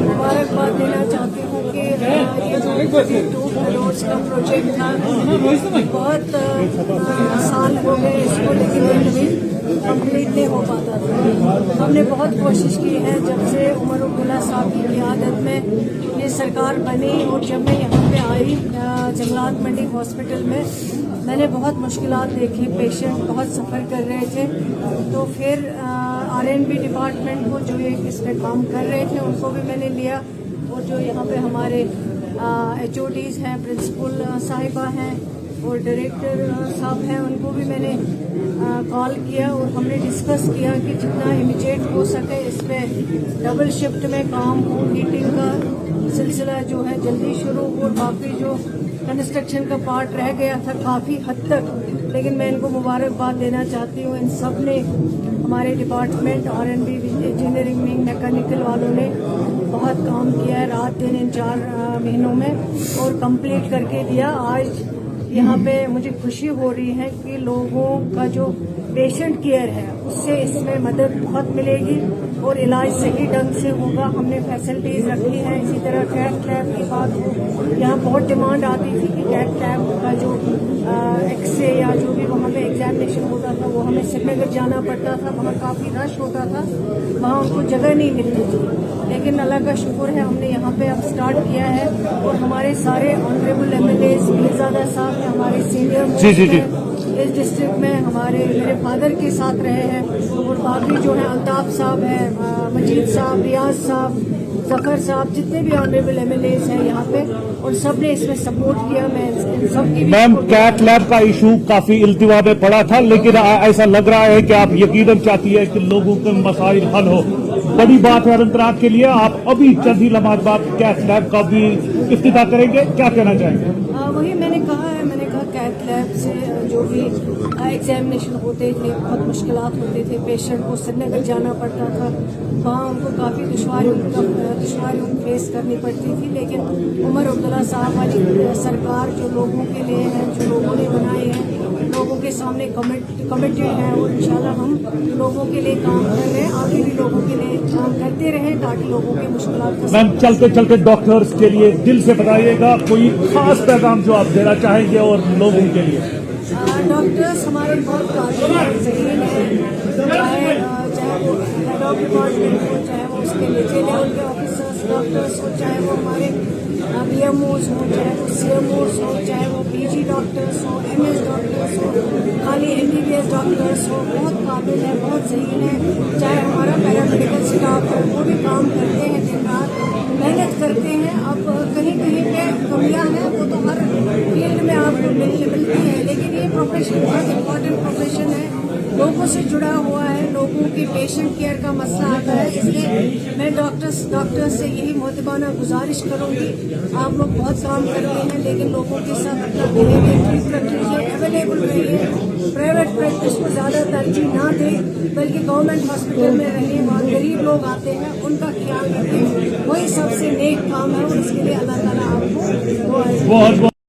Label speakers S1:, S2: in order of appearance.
S1: मुबारकबाद देना चाहती हूँ कि ये जो 2 करोड़ का प्रोजेक्ट था बहुत साल हो गए इसको, लेकिन ये कभी कंप्लीट नहीं हो पाता था। हमने बहुत कोशिश की है जब से उमर अब्दुल्ला साहब की क़यादत में ये सरकार बनी, और जब मैं यहाँ पे आई जंगलात मंडी हॉस्पिटल में मैंने बहुत मुश्किलात देखी, पेशेंट बहुत सफ़र कर रहे थे। तो फिर RNB डिपार्टमेंट को जो ये इस पर काम कर रहे थे उनको भी मैंने लिया, और जो यहाँ पे हमारे HODs हैं, प्रिंसिपल साहिबा हैं और डायरेक्टर साहब हैं, उनको भी मैंने कॉल किया और हमने डिस्कस किया कि जितना इमीडिएट हो सके इस पर डबल शिफ्ट में काम हो, हीटिंग का सिलसिला जो है जल्दी शुरू हो, और बाकी जो कंस्ट्रक्शन का पार्ट रह गया था काफ़ी हद तक। लेकिन मैं इनको मुबारकबाद देना चाहती हूँ, इन सब ने हमारे department RNB engineering wing mechanical वालों ने बहुत काम किया है रात दिन इन 4 महीनों में और कंप्लीट करके दिया। आज यहाँ पे मुझे खुशी हो रही है कि लोगों का जो पेशेंट केयर है उससे इसमें मदद बहुत मिलेगी और इलाज सही ढंग से होगा। हमने फैसिलिटीज़ रखी हैं। इसी तरह कैथ लैब की बात हो, यहाँ बहुत डिमांड आती थी कि कैथ लैब का जो एक्सरे या जो भी वहाँ पे एग्जामिनेशन होता था वो हमें श्रीनगर जाना पड़ता था, वहाँ काफ़ी रश होता था, वहाँ उनको जगह नहीं मिलती थी। लेकिन अल्लाह का शुक्र है हमने यहाँ पे अब स्टार्ट किया है, और हमारे सारे ऑनरेबल MLAs मीरजादा साहब हमारे सीनियर इस डिस्ट्रिक्ट में हमारे मेरे फादर के साथ रहे हैं, और बाकी जो है अल्ताफ साहब हैं, मजीद साहब, रियाज साहब, जफर साहब, जितने भी ऑनरेबल MLAs हैं यहाँ पे, और सब ने इसमें सपोर्ट किया। मैं सबकी
S2: मैम कैथ लैब का इशू काफी इल्तिवा में पड़ा था, लेकिन ऐसा लग रहा है कि आप यकीनन चाहती है कि लोगों के मसाइल हल हो। बड़ी बात है अनंतनाग के लिए, आप अभी चंद ही लम्हात बाद कैथ लैब का भी इफ्तिताह करेंगे, क्या कहना चाहेंगे?
S1: वही मैंने कहा कैथ लैब से जो भी एग्जामिनेशन होते थे बहुत मुश्किलात होते थे, पेशेंट को श्रीनगर जाना पड़ता था, वहाँ उनको काफ़ी दुश्वारियों फेस करनी पड़ती थी। लेकिन उमर अब्दुल्ला साहब वाली सरकार जो लोगों के लिए है, जो लोगों ने बनाए हैं, लोगों के सामने कमिटेड है, और इंशाल्लाह हम लोगों के लिए काम कर रहे हैं, आगे भी लोगों के लिए काम करते रहें ताकि लोगों की मुश्किलात।
S2: मैम चलते चलते डॉक्टर्स के लिए दिल से बताइएगा कोई खास पैगाम जो आप देना चाहेंगे और लोगों के लिए?
S1: डॉक्टर्स हमारे बहुत काबिल ज़हीन हैं, चाहे वो हेड ऑफ डिपार्टमेंट हो, चाहे वो उसके नीचे लेवल के ऑफिसर्स डॉक्टर्स हो, चाहे वो हमारे BMOs हो, चाहे वो CMOs हो, चाहे वो PG डॉक्टर्स हो, MS डॉक्टर्स हो, खाली MBBS डॉक्टर्स हो, बहुत काबिल है, बहुत ज़हीन है। चाहे हमारा पैरामेडिकल स्टाफ हो, वो भी काम करते हैं, दिन रात मेहनत करते हैं। अब कहीं कहीं पे कमियां हैं, वो तो हर फील्ड में आपको मिलती है, लेकिन ये प्रोफेशन बहुत इम्पोर्टेंट प्रोफेशन है, लोगों से जुड़ा हुआ है, लोगों की पेशेंट केयर का मसला आता है। इसलिए मैं डॉक्टर्स से यही मोहतबाना गुजारिश करूंगी, आप लोग बहुत काम करते हैं, लेकिन लोगों के साथ अपना बिहेवियर ठीक रखिए, अवेलेबल रहिए, प्राइवेट प्रैक्टिस को ज़्यादा तरजीह ना दें, बल्कि गवर्नमेंट हॉस्पिटल में रहिए, वहाँ गरीब लोग आते हैं उनका ख्याल रखें, वही सबसे नेक काम है, और इसके लिए अल्लाह ताला आपको